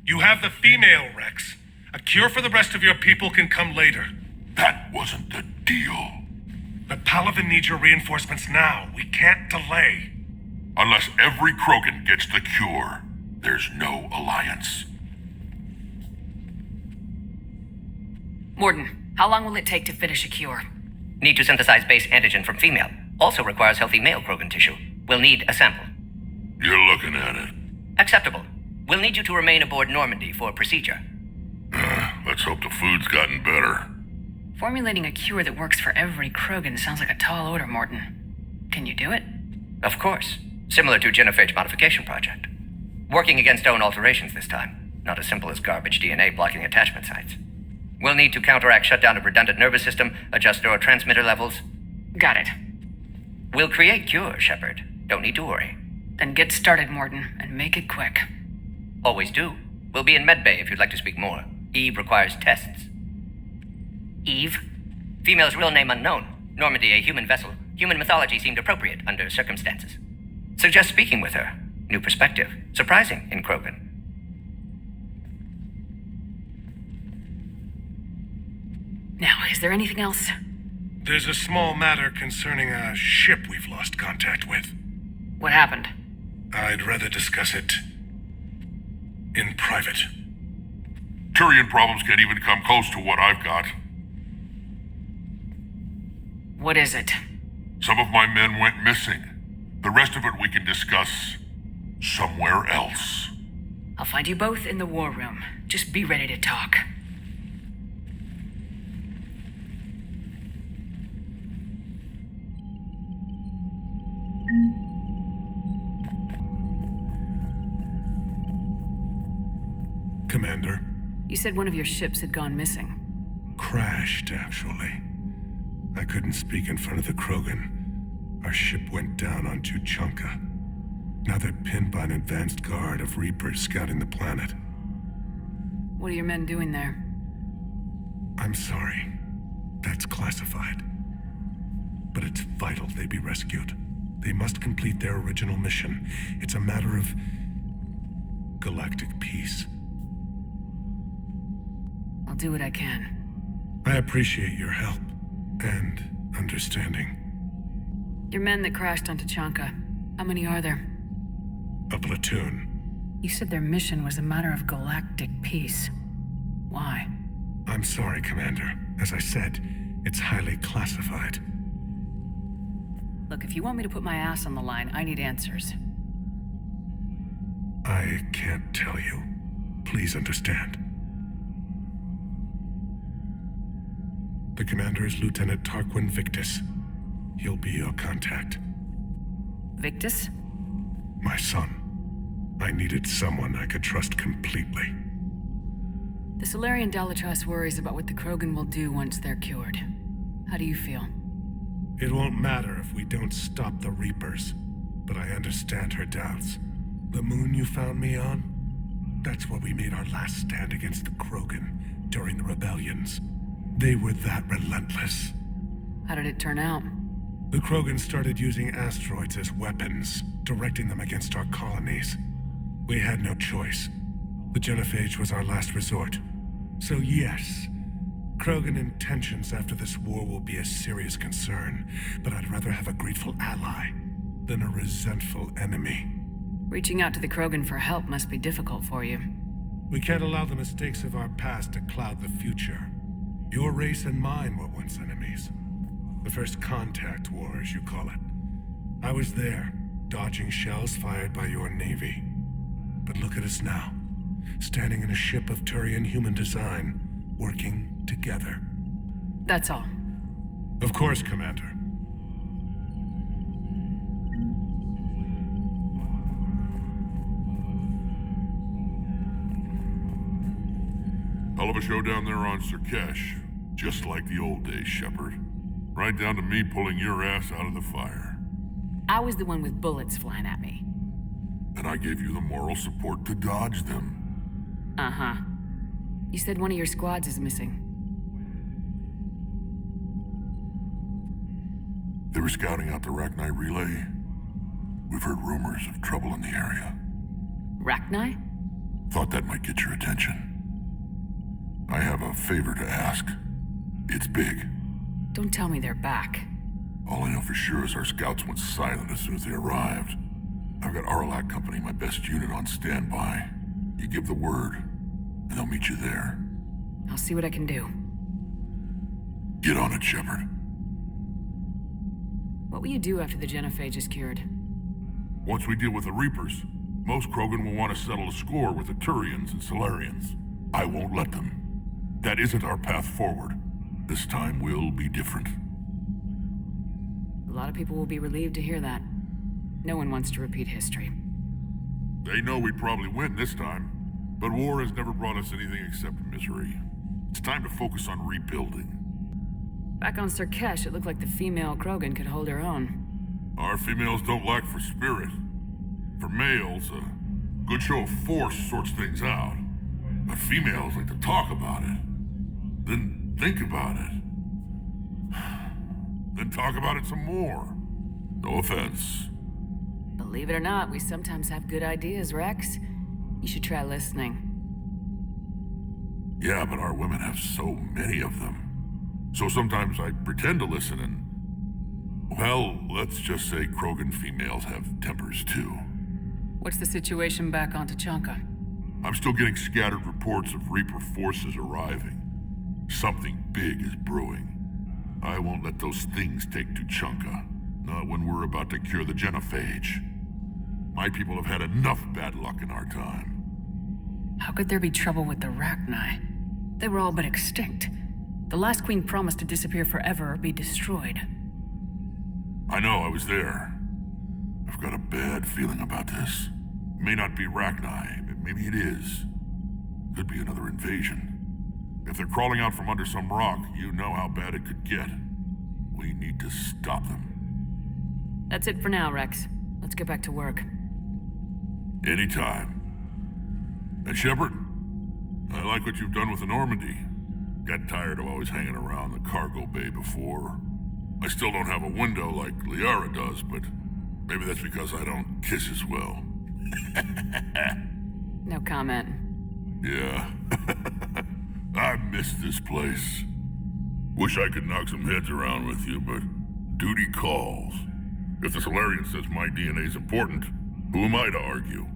You have the female Rex. A cure for the rest of your people can come later. That wasn't the deal. But Paladin needs your reinforcements now. We can't delay. Unless every Krogan gets the cure, there's no alliance. Morden, how long will it take to finish a cure? Need to synthesize base antigen from female. Also requires healthy male Krogan tissue. We'll need a sample. You're looking at it. Acceptable. We'll need you to remain aboard Normandy for procedure. Let's hope the food's gotten better. Formulating a cure that works for every Krogan sounds like a tall order, Morton. Can you do it? Of course. Similar to genophage modification project. Working against own alterations this time. Not as simple as garbage DNA blocking attachment sites. We'll need to counteract shutdown of redundant nervous system, adjust neurotransmitter levels. Got it. We'll create cure, Shepard. Don't need to worry. Then get started, Morton, and make it quick. Always do. We'll be in medbay if you'd like to speak more. Eve requires tests. Eve? Female's real name unknown. Normandy, a human vessel. Human mythology seemed appropriate under circumstances. Suggest speaking with her. New perspective. Surprising in Krogan. Now, is there anything else? There's a small matter concerning a ship we've lost contact with. What happened? I'd rather discuss it in private. Turian problems can't even come close to what I've got. What is it? Some of my men went missing. The rest of it we can discuss somewhere else. I'll find you both in the war room. Just be ready to talk. Commander. You said one of your ships had gone missing. Crashed, actually. I couldn't speak in front of the Krogan. Our ship went down on Tuchanka. Now they're pinned by an advanced guard of Reapers scouting the planet. What are your men doing there? I'm sorry. That's classified. But it's vital they be rescued. They must complete their original mission. It's a matter of galactic peace. I'll do what I can. I appreciate your help and understanding. Your men that crashed onto Chanka, how many are there? A platoon. You said their mission was a matter of galactic peace. Why? I'm sorry, Commander. As I said, it's highly classified. Look, if you want me to put my ass on the line, I need answers. I can't tell you. Please understand. The commander is Lieutenant Tarquin Victus. He'll be your contact. Victus? My son. I needed someone I could trust completely. The Solarian Dalatrass worries about what the Krogan will do once they're cured. How do you feel? It won't matter if we don't stop the Reapers, but I understand her doubts. The moon you found me on? That's where we made our last stand against the Krogan during the rebellions. They were that relentless. How did it turn out? The Krogan started using asteroids as weapons, directing them against our colonies. We had no choice. The genophage was our last resort. So yes, Krogan intentions after this war will be a serious concern, but I'd rather have a grateful ally than a resentful enemy. Reaching out to the Krogan for help must be difficult for you. We can't allow the mistakes of our past to cloud the future. Your race and mine were once enemies. The first contact war, as you call it. I was there, dodging shells fired by your navy. But look at us now, standing in a ship of Turian human design, working together. That's all. Of course, Commander. Hell of a show down there on Sirkesh. Just like the old days, Shepard. Right down to me pulling your ass out of the fire. I was the one with bullets flying at me. And I gave you the moral support to dodge them. Uh-huh. You said one of your squads is missing. They were scouting out the Rachni relay. We've heard rumors of trouble in the area. Rachni? Thought that might get your attention. I have a favor to ask. It's big. Don't tell me they're back. All I know for sure is our scouts went silent as soon as they arrived. I've got Arlac Company, my best unit, on standby. You give the word, and they'll meet you there. I'll see what I can do. Get on it, Shepard. What will you do after the genophage is cured? Once we deal with the Reapers, most Krogan will want to settle a score with the Turians and Solarians. I won't let them. That isn't our path forward. This time will be different. A lot of people will be relieved to hear that. No one wants to repeat history. They know we'd probably win this time, but war has never brought us anything except misery. It's time to focus on rebuilding. Back on Surkesh, it looked like the female Krogan could hold her own. Our females don't lack for spirit. For males, a good show of force sorts things out. But females like to talk about it. Then think about it. Then talk about it some more. No offense. Believe it or not, we sometimes have good ideas, Rex. You should try listening. Yeah, but our women have so many of them. So sometimes I pretend to listen and... Well, let's just say Krogan females have tempers too. What's the situation back on Tuchanka? I'm still getting scattered reports of Reaper forces arriving. Something big is brewing. I won't let those things take Tuchanka. Not when we're about to cure the genophage. My people have had enough bad luck in our time. How could there be trouble with the Rachni? They were all but extinct. The last queen promised to disappear forever or be destroyed. I know, I was there. I've got a bad feeling about this. It may not be Rachni, but maybe it is. Could be another invasion. If they're crawling out from under some rock, you know how bad it could get. We need to stop them. That's it for now, Rex. Let's get back to work. Anytime. And Shepard, I like what you've done with the Normandy. Got tired of always hanging around the cargo bay before. I still don't have a window like Liara does, but maybe that's because I don't kiss as well. No comment. Yeah. I miss this place. Wish I could knock some heads around with you, but duty calls. If the Solarian says my DNA's important, who am I to argue?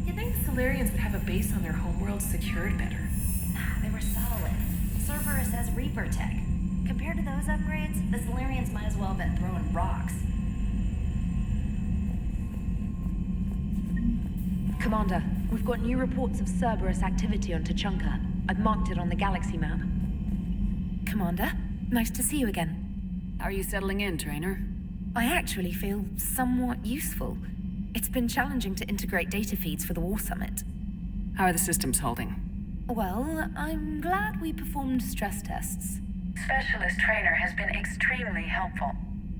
You'd think the Solarians would have a base on their homeworld secured better. They were solid. Cerberus has Reaper tech. Compared to those upgrades, the Solarians might as well have been throwing rocks. Commander, we've got new reports of Cerberus activity on Tuchanka. I've marked it on the galaxy map. Commander, nice to see you again. How are you settling in, Trainer? I actually feel somewhat useful. It's been challenging to integrate data feeds for the War Summit. How are the systems holding? Well, I'm glad we performed stress tests. Specialist Trainer has been extremely helpful.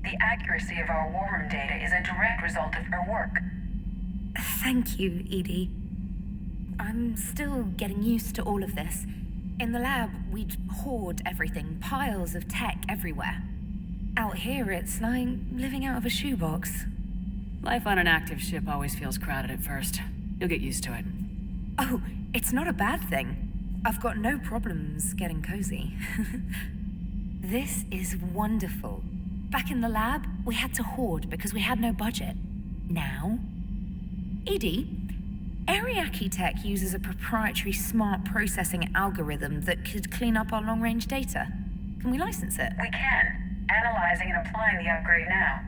The accuracy of our war room data is a direct result of her work. Thank you, Edie. I'm still getting used to all of this. In the lab, we'd hoard everything, piles of tech everywhere. Out here, it's like living out of a shoebox. Life on an active ship always feels crowded at first. You'll get used to it. Oh, it's not a bad thing. I've got no problems getting cozy. This is wonderful. Back in the lab, we had to hoard because we had no budget. Now, Edie, Ariake Tech uses a proprietary smart processing algorithm that could clean up our long-range data. Can we license it? We can. Analyzing and applying the upgrade now.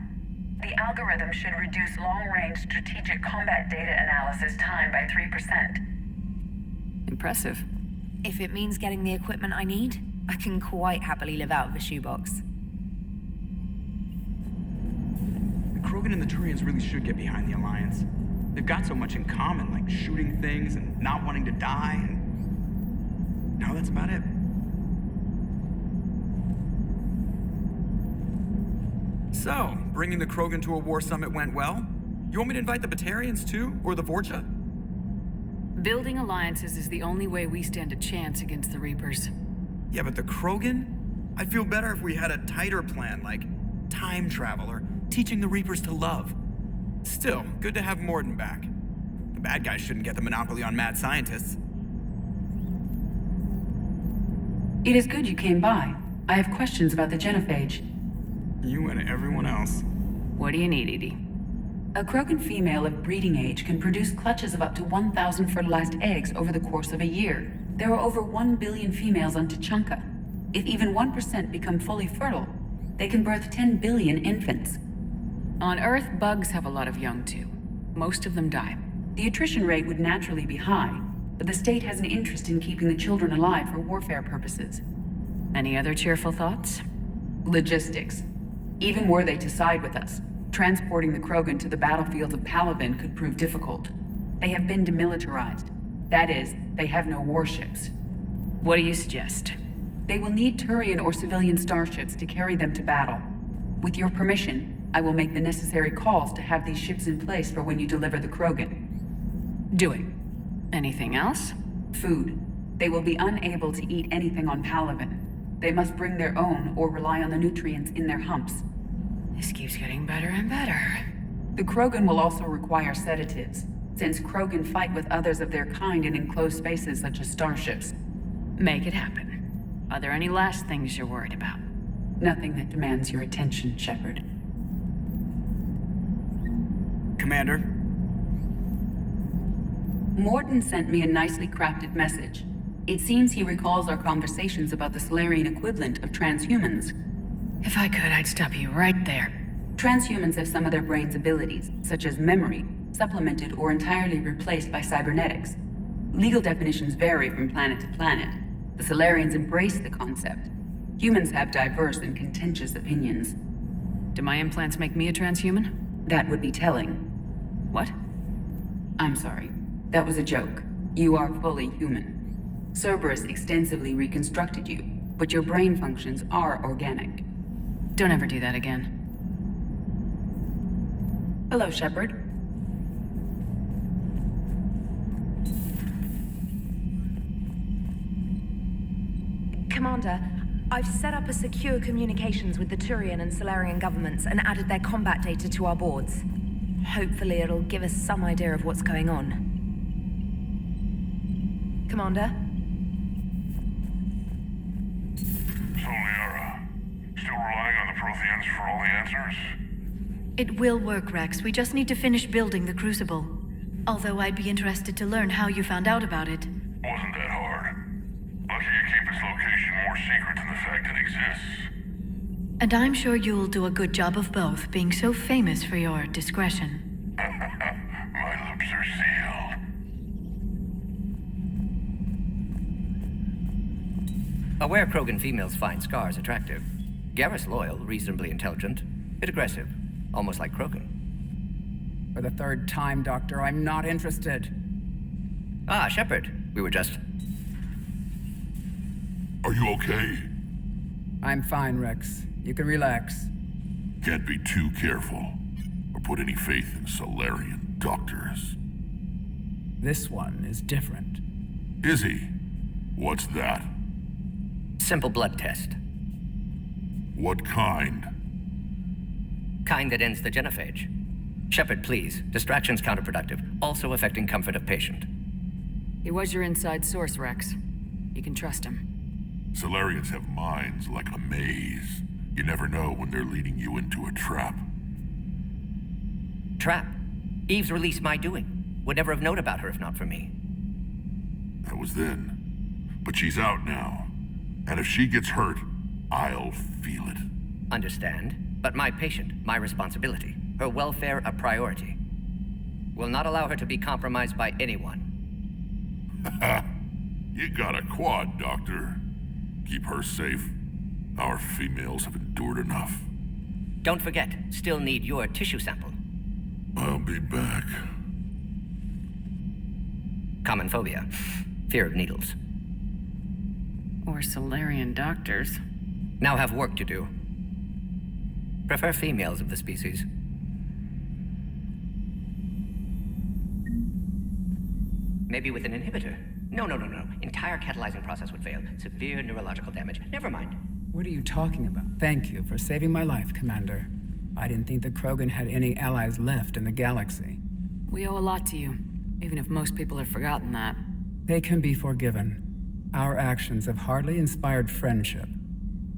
The algorithm should reduce long-range strategic combat data analysis time by 3%. Impressive. If it means getting the equipment I need, I can quite happily live out of a shoebox. The Krogan and the Turians really should get behind the Alliance. They've got so much in common, like shooting things and not wanting to die, and... now that's about it. So, bringing the Krogan to a war summit went well? You want me to invite the Batarians too? Or the Vorcha? Building alliances is the only way we stand a chance against the Reapers. Yeah, but the Krogan? I'd feel better if we had a tighter plan, like time travel or teaching the Reapers to love. Still, good to have Morden back. The bad guys shouldn't get the monopoly on mad scientists. It is good you came by. I have questions about the genophage. You and everyone else. What do you need, Edie? A Krogan female of breeding age can produce clutches of up to 1,000 fertilized eggs over the course of a year. There are over 1 billion females on Tuchanka. If even 1% become fully fertile, they can birth 10 billion infants. On Earth, bugs have a lot of young too. Most of them die. The attrition rate would naturally be high, but the state has an interest in keeping the children alive for warfare purposes. Any other cheerful thoughts? Logistics. Even were they to side with us, transporting the Krogan to the battlefields of Palaven could prove difficult. They have been demilitarized. That is, they have no warships. What do you suggest? They will need Turian or civilian starships to carry them to battle. With your permission, I will make the necessary calls to have these ships in place for when you deliver the Krogan. Do it. Anything else? Food. They will be unable to eat anything on Palaven. They must bring their own or rely on the nutrients in their humps. This keeps getting better and better. The Krogan will also require sedatives, since Krogan fight with others of their kind in enclosed spaces such as starships. Make it happen. Are there any last things you're worried about? Nothing that demands your attention, Shepard. Commander? Morden sent me a nicely crafted message. It seems he recalls our conversations about the Solarian equivalent of transhumans. If I could, I'd stop you right there. Transhumans have some of their brain's abilities, such as memory, supplemented or entirely replaced by cybernetics. Legal definitions vary from planet to planet. The Solarians embrace the concept. Humans have diverse and contentious opinions. Do my implants make me a transhuman? That would be telling. What? I'm sorry. That was a joke. You are fully human. Cerberus extensively reconstructed you, but your brain functions are organic. Don't ever do that again. Hello, Shepard. Commander, I've set up a secure communications with the Turian and Solarian governments and added their combat data to our boards. Hopefully it'll give us some idea of what's going on. Commander? So, Liara, still relying on the Protheans for all the answers? It will work, Rex. We just need to finish building the Crucible. Although I'd be interested to learn how you found out about it. Wasn't that hard. Lucky you keep its location more secret than the fact it exists. And I'm sure you'll do a good job of both, being so famous for your discretion. My lips are sealed. Aware Krogan females find scars attractive. Garrus loyal, reasonably intelligent, bit aggressive, almost like Krogan. For the third time, Doctor, I'm not interested. Ah, Shepard. We were just... Are you okay? I'm fine, Rex. You can relax. Can't be too careful, or put any faith in Solarian doctors. This one is different. Is he? What's that? Simple blood test. What kind? Kind that ends the genophage. Shepard, please. Distraction's counterproductive, also affecting comfort of patient. He was your inside source, Rex. You can trust him. Solarians have minds like a maze. You never know when they're leading you into a trap. Trap? Eve's release my doing. Would never have known about her if not for me. That was then. But she's out now. And if she gets hurt, I'll feel it. Understand. But my patient, my responsibility. Her welfare a priority. Will not allow her to be compromised by anyone. You got a quad, Doctor. Keep her safe. Our females have endured enough. Don't forget, still need your tissue sample. I'll be back. Common phobia. Fear of needles. Or Solarian doctors. Now have work to do. Prefer females of the species. Maybe with an inhibitor. No. Entire catalyzing process would fail. Severe neurological damage. Never mind. What are you talking about? Thank you for saving my life, Commander. I didn't think the Krogan had any allies left in the galaxy. We owe a lot to you, even if most people have forgotten that. They can be forgiven. Our actions have hardly inspired friendship.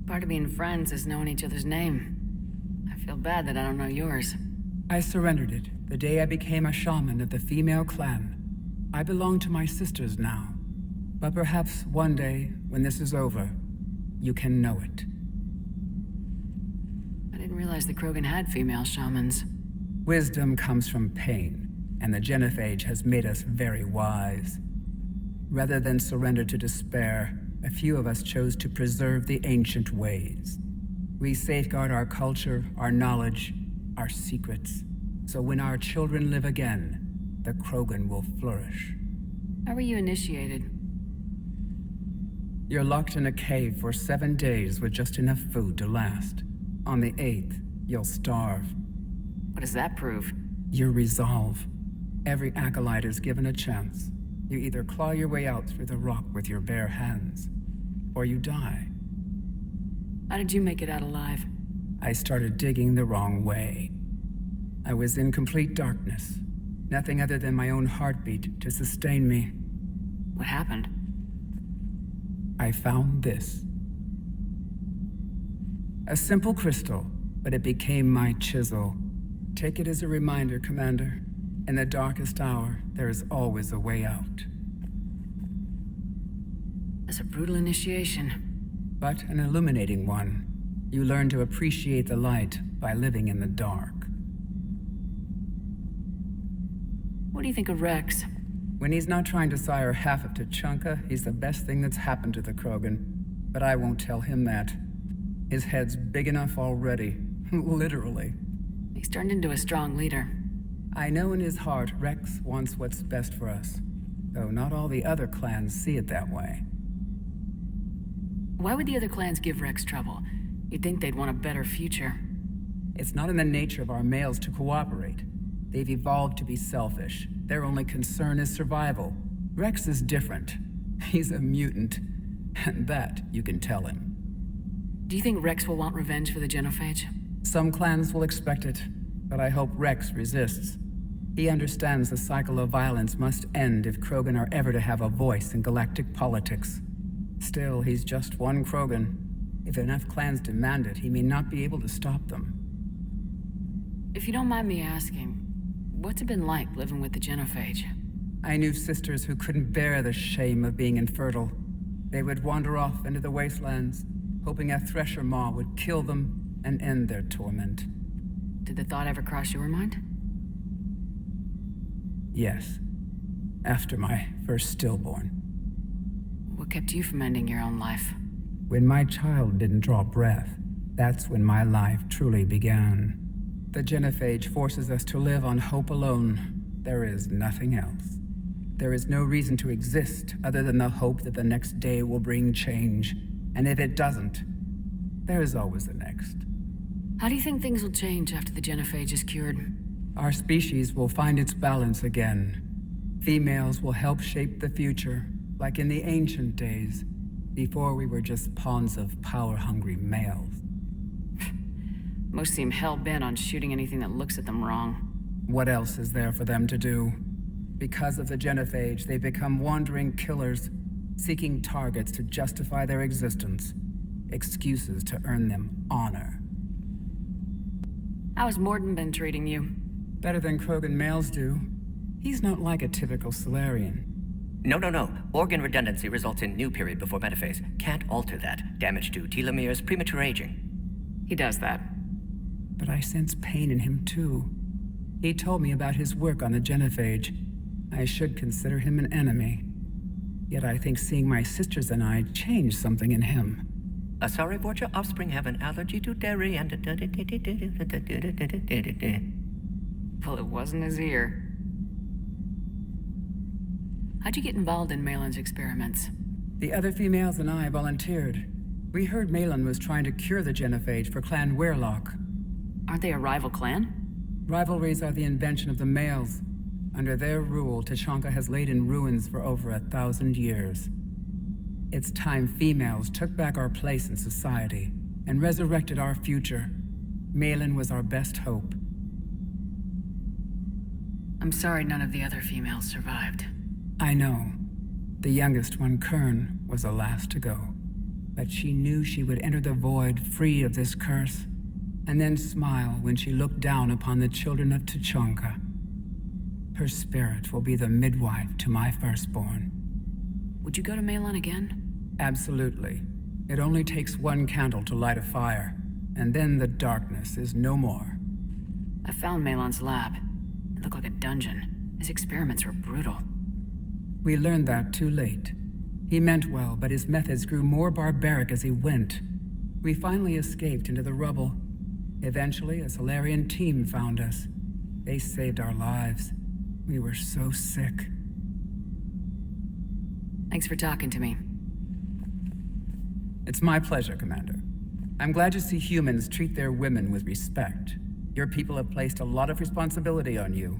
Part of being friends is knowing each other's name. I feel bad that I don't know yours. I surrendered it the day I became a shaman of the female clan. I belong to my sisters now. But perhaps one day, when this is over, you can know it. I didn't realize the Krogan had female shamans. Wisdom comes from pain, and the genophage has made us very wise. Rather than surrender to despair, a few of us chose to preserve the ancient ways. We safeguard our culture, our knowledge, our secrets, so when our children live again, the Krogan will flourish. How were you initiated? You're locked in a cave for 7 days with just enough food to last. On the 8th, you'll starve. What does that prove? Your resolve. Every acolyte is given a chance. You either claw your way out through the rock with your bare hands, or you die. How did you make it out alive? I started digging the wrong way. I was in complete darkness. Nothing other than my own heartbeat to sustain me. What happened? I found this. A simple crystal, but it became my chisel. Take it as a reminder, Commander. In the darkest hour, there is always a way out. That's a brutal initiation. But an illuminating one. You learn to appreciate the light by living in the dark. What do you think of Rex? When he's not trying to sire half of Tuchanka, he's the best thing that's happened to the Krogan. But I won't tell him that. His head's big enough already. Literally. He's turned into a strong leader. I know in his heart Rex wants what's best for us. Though not all the other clans see it that way. Why would the other clans give Rex trouble? You'd think they'd want a better future. It's not in the nature of our males to cooperate. They've evolved to be selfish. Their only concern is survival. Rex is different. He's a mutant. And that you can tell him. Do you think Rex will want revenge for the genophage? Some clans will expect it, but I hope Rex resists. He understands the cycle of violence must end if Krogan are ever to have a voice in galactic politics. Still, he's just one Krogan. If enough clans demand it, he may not be able to stop them. If you don't mind me asking, what's it been like living with the genophage? I knew sisters who couldn't bear the shame of being infertile. They would wander off into the wastelands, hoping a thresher maw would kill them and end their torment. Did the thought ever cross your mind? Yes. After my first stillborn. What kept you from ending your own life? When my child didn't draw breath, that's when my life truly began. The genophage forces us to live on hope alone. There is nothing else. There is no reason to exist other than the hope that the next day will bring change. And if it doesn't, there is always the next. How do you think things will change after the genophage is cured? Our species will find its balance again. Females will help shape the future, like in the ancient days, before we were just pawns of power-hungry males. Most seem hell-bent on shooting anything that looks at them wrong. What else is there for them to do? Because of the genophage, they become wandering killers, seeking targets to justify their existence, excuses to earn them honor. How has Morden been treating you? Better than Krogan males do. He's not like a typical Solarian. No. Organ redundancy results in new period before metaphase. Can't alter that. Damage to telomeres, premature aging. He does that. But I sense pain in him too. He told me about his work on the genophage. I should consider him an enemy. Yet I think seeing my sisters and I changed something in him. Sorry, Borgia, your offspring have an allergy to dairy and... Well, it wasn't his ear. How'd you get involved in Malin's experiments? The other females and I volunteered. We heard Malin was trying to cure the genophage for Clan Weirlock. Aren't they a rival clan? Rivalries are the invention of the males. Under their rule, Tuchanka has laid in ruins for over 1,000 years. It's time females took back our place in society and resurrected our future. Malin was our best hope. I'm sorry none of the other females survived. I know. The youngest one, Kern, was the last to go. But she knew she would enter the void free of this curse, and then smile when she looked down upon the children of Tuchanka. Her spirit will be the midwife to my firstborn. Would you go to Malin again? Absolutely. It only takes one candle to light a fire, and then the darkness is no more. I found Malin's lab. It looked like a dungeon. His experiments were brutal. We learned that too late. He meant well, but his methods grew more barbaric as he went. We finally escaped into the rubble. Eventually, a Solarian team found us. They saved our lives. We were so sick. Thanks for talking to me. It's my pleasure, Commander. I'm glad to see humans treat their women with respect. Your people have placed a lot of responsibility on you.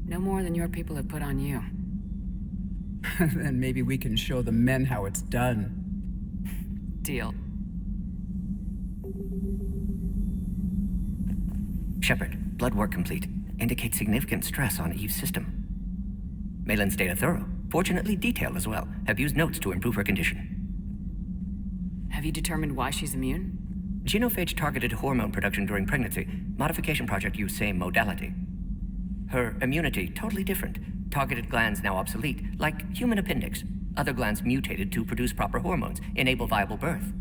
No more than your people have put on you. Then maybe we can show the men how it's done. Deal. Shepard, blood work complete. Indicates significant stress on Eve's system. Malin's data thorough, fortunately detailed as well. Have used notes to improve her condition. Have you determined why she's immune? Genophage targeted hormone production during pregnancy. Modification project used same modality. Her immunity totally different. Targeted glands now obsolete, like human appendix. Other glands mutated to produce proper hormones, enable viable birth.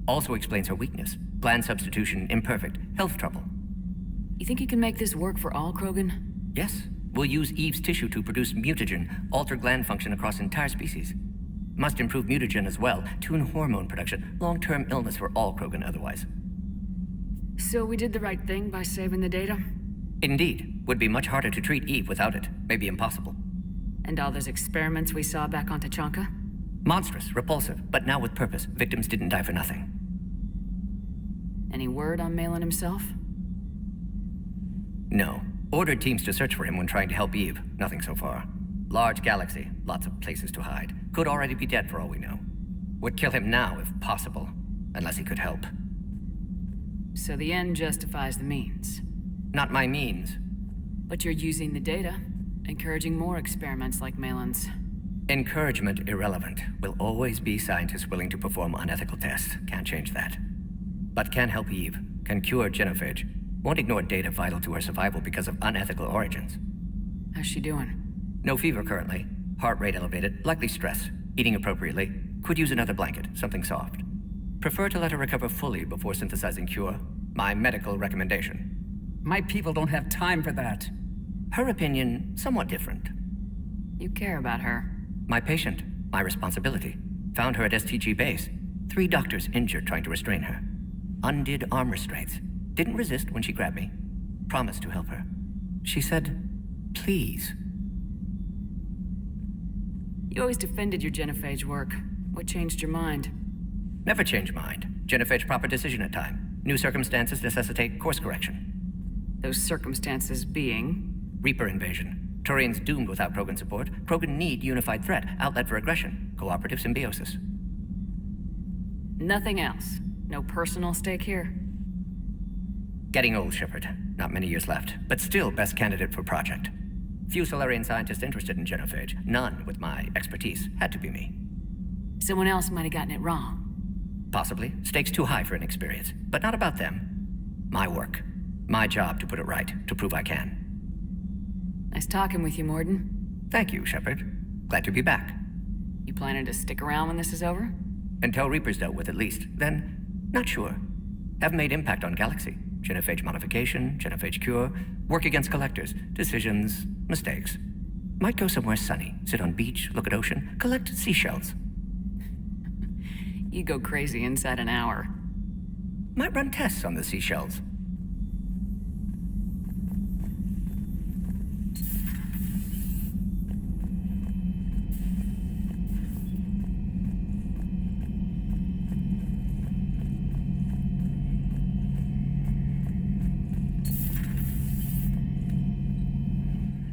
Also explains her weakness. Gland substitution imperfect. Health trouble. You think you can make this work for all Krogan? Yes. We'll use Eve's tissue to produce mutagen, alter gland function across entire species. Must improve mutagen as well, tune hormone production. Long-term illness for all Krogan otherwise. So we did the right thing by saving the data? Indeed. Would be much harder to treat Eve without it. Maybe impossible. And all those experiments we saw back on Tuchanka? Monstrous, repulsive, but now with purpose. Victims didn't die for nothing. Any word on Malin himself? No. Ordered teams to search for him when trying to help Eve. Nothing so far. Large galaxy, lots of places to hide. Could already be dead for all we know. Would kill him now if possible, unless he could help. So the end justifies the means. Not my means. But you're using the data, encouraging more experiments like Malin's. Encouragement irrelevant. Will always be scientists willing to perform unethical tests. Can't change that. But can help Eve. Can cure genophage. Won't ignore data vital to her survival because of unethical origins. How's she doing? No fever currently. Heart rate elevated, likely stress. Eating appropriately. Could use another blanket, something soft. Prefer to let her recover fully before synthesizing cure. My medical recommendation. My people don't have time for that. Her opinion, somewhat different. You care about her. My patient, my responsibility. Found her at STG base. 3 doctors injured trying to restrain her. Undid arm restraints. Didn't resist when she grabbed me. Promised to help her. She said, please. You always defended your genophage work. What changed your mind? Never change mind. Genophage proper decision at time. New circumstances necessitate course correction. Those circumstances being? Reaper invasion. Turians doomed without Krogan support. Krogan need unified threat. Outlet for aggression. Cooperative symbiosis. Nothing else. No personal stake here? Getting old, Shepard. Not many years left. But still best candidate for project. Few Solarian scientists interested in genophage. None with my expertise. Had to be me. Someone else might have gotten it wrong. Possibly. Stakes too high for inexperience. But not about them. My work. My job to put it right. To prove I can. Nice talking with you, Morden. Thank you, Shepard. Glad to be back. You planning to stick around when this is over? Until Reaper's dealt with at least. Then, not sure. Have made impact on Galaxy. Genophage modification, genophage cure, work against collectors, decisions, mistakes. Might go somewhere sunny, sit on beach, look at ocean, collect seashells. You go crazy inside an hour. Might run tests on the seashells.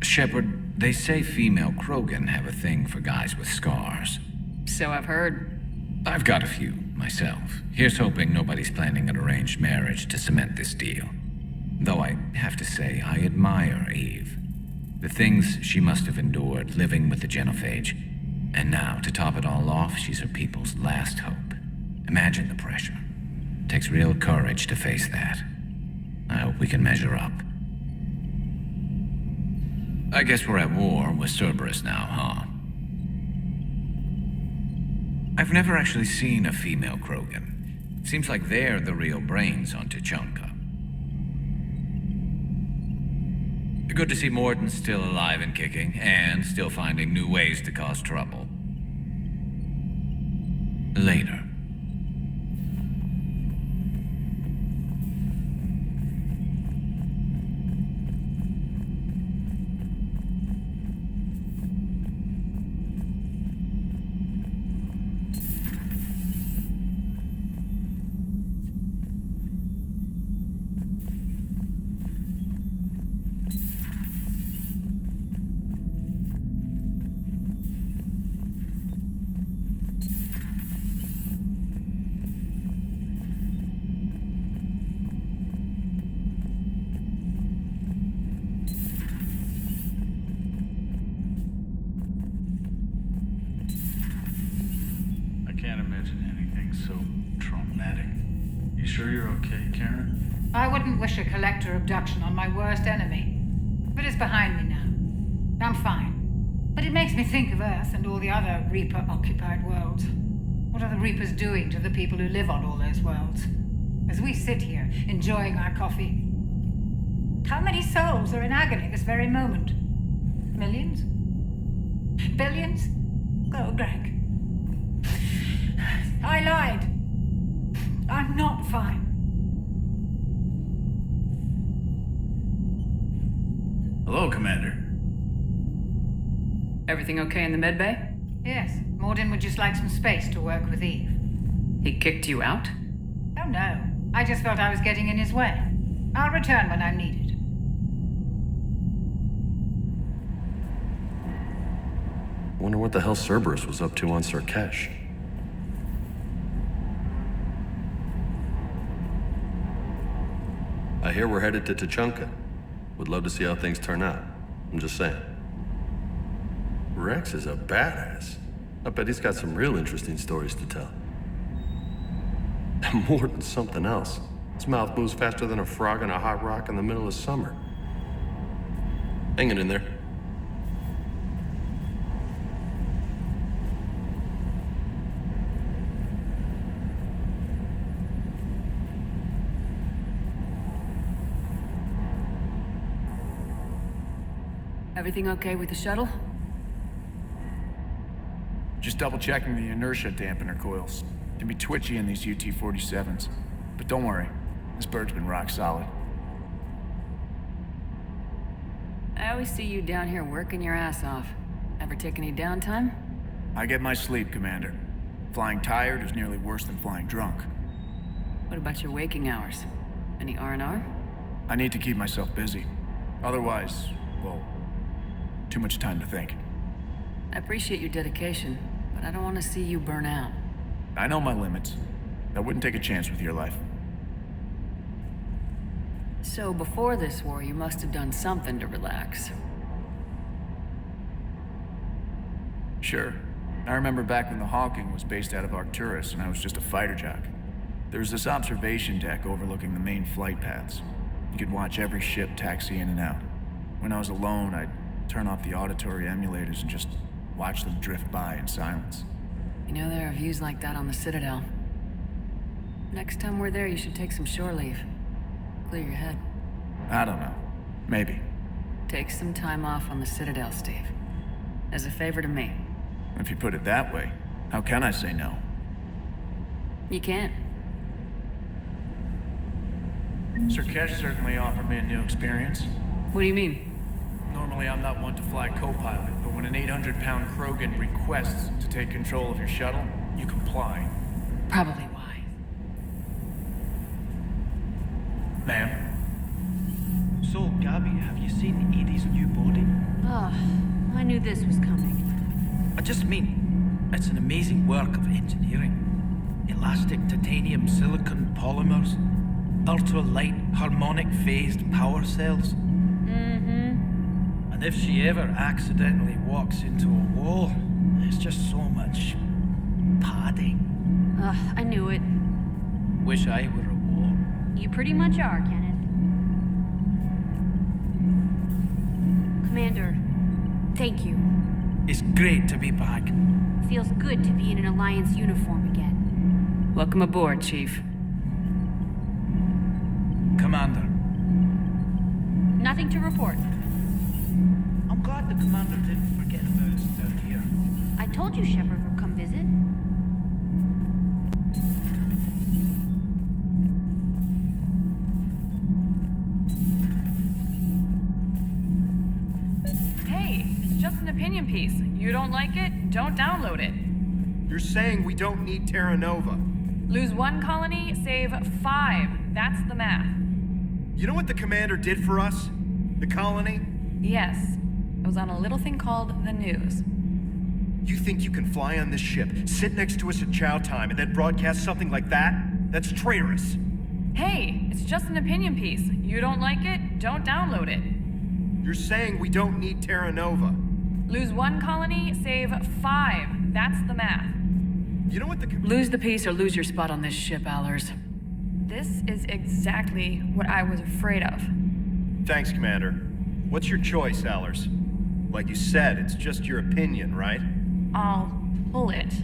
Shepard, They say female Krogan have a thing for guys with scars. So I've heard. I've got a few, myself. Here's hoping nobody's planning an arranged marriage to cement this deal. Though I have to say, I admire Eve. The things she must have endured living with the genophage. And now, to top it all off, she's her people's last hope. Imagine the pressure. Takes real courage to face that. I hope we can measure up. I guess we're at war with Cerberus now, huh? I've never actually seen a female Krogan. Seems like they're the real brains on Tuchanka. Good to see Morden's still alive and kicking, and still finding new ways to cause trouble. Later. Sure you're okay, Karen? I wouldn't wish a collector abduction on my worst enemy. But it's behind me now. I'm fine. But it makes me think of Earth and all the other Reaper-occupied worlds. What are the Reapers doing to the people who live on all those worlds? As we sit here, enjoying our coffee. How many souls are in agony this very moment? Millions? Billions? Oh, Greg. I lied. I'm not fine. Hello, Commander. Everything okay in the medbay? Yes. Morden would just like some space to work with Eve. He kicked you out? Oh, no. I just felt I was getting in his way. I'll return when I'm needed. Wonder what the hell Cerberus was up to on Sarkesh. I hear we're headed to Tuchanka. Would love to see how things turn out. I'm just saying. Rex is a badass. I bet he's got some real interesting stories to tell. And more than something else. His mouth moves faster than a frog in a hot rock in the middle of summer. Hang it in there. Everything okay with the shuttle? Just double checking the inertia dampener coils. Can be twitchy in these UT-47s. But don't worry, this bird's been rock solid. I always see you down here working your ass off. Ever take any downtime? I get my sleep, Commander. Flying tired is nearly worse than flying drunk. What about your waking hours? Any R&R? I need to keep myself busy. Otherwise, well, too much time to think. I appreciate your dedication, but I don't want to see you burn out. I know my limits. I wouldn't take a chance with your life. So before this war, you must have done something to relax. Sure. I remember back when the Hawking was based out of Arcturus and I was just a fighter jock. There was this observation deck overlooking the main flight paths. You could watch every ship taxi in and out. When I was alone, I'd turn off the auditory emulators and just watch them drift by in silence. You know, there are views like that on the Citadel. Next time we're there, you should take some shore leave. Clear your head. I don't know. Maybe. Take some time off on the Citadel, Steve. As a favor to me. If you put it that way, how can I say no? You can't. Sarkesh certainly offered me a new experience. What do you mean? Normally I'm not one to fly co-pilot, but when an 800-pound Krogan requests to take control of your shuttle, you comply. Probably why. Ma'am? So, Gabby, have you seen Edie's new body? Ugh, I knew this was coming. I just mean, it's an amazing work of engineering. Elastic titanium silicon polymers, ultra-light harmonic phased power cells. Mm-hmm. And if she ever accidentally walks into a wall, there's just so much padding. Ugh, I knew it. Wish I were a wall. You pretty much are, Kenneth. Commander, thank you. It's great to be back. Feels good to be in an Alliance uniform again. Welcome aboard, Chief. Commander. Nothing to report. I'm glad the Commander didn't forget about us down here. I told you Shepard would come visit. Hey, it's just an opinion piece. You don't like it? Don't download it. You're saying we don't need Terra Nova. Lose 1 colony, save 5. That's the math. You know what the commander did for us? The colony? Yes. It was on a little thing called the news. You think you can fly on this ship, sit next to us at chow time, and then broadcast something like that? That's traitorous. Hey, it's just an opinion piece. You don't like it? Don't download it. You're saying we don't need Terra Nova. Lose 1 colony, save 5. That's the math. You know what the... Lose the piece or lose your spot on this ship, Allers. This is exactly what I was afraid of. Thanks, Commander. What's your choice, Allers? Like you said, it's just your opinion, right? I'll pull it.